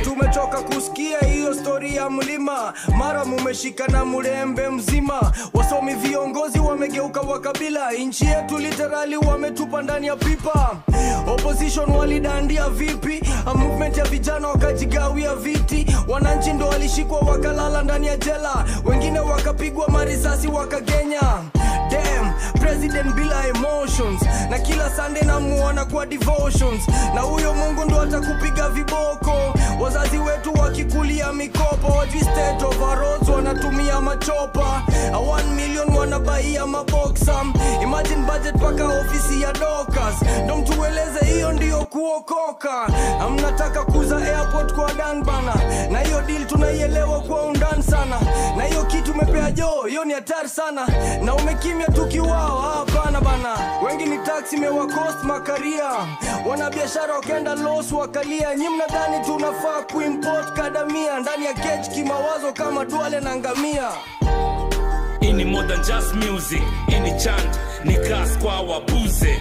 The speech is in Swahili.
Tumechoka kusikia hiyo story ya mlima, mara mumeshika na murembe mzima. Wasomi viongozi wamegeuka wakabila, inchi yetu literally wametupa ndani ya pipa. Opposition walidandia vipi, a movement ya vijana wakajigawia viti. Wananchi ndo walishikwa wakalala ndani ya jela, wengine wakapigwa marisasi wakagenya. Damn, president bila emotions, na kila Sunday namuona kwa devotions. Na huyo Mungu ndo atakupiga viboko. Wazazi wetu wakikulia mikopo, wajui state of our roads wanatumia machopa. 1 million wanabaia maboxa. Imagine budget paka ofisi ya Dokas. Ndo mtueleze hiyo ndiyo kuokoka. Mnataka kuza airport kwa Dan bana, na hiyo deal tunaielewa kwa undani sana. Na hiyo kitu umepea joo, hiyo ni hatari sana. Na umekimya tukiwao, hapana bana. Wengi ni taxi mewa cost makaria, wanabiashara wakenda loss wakalia. Nyi mnadhani tunafaa kuimport kadamia ndani ya cage kimawazo kama Duale na ngamia. Ini more than just music, ini chant, ni gas kwa wabuze.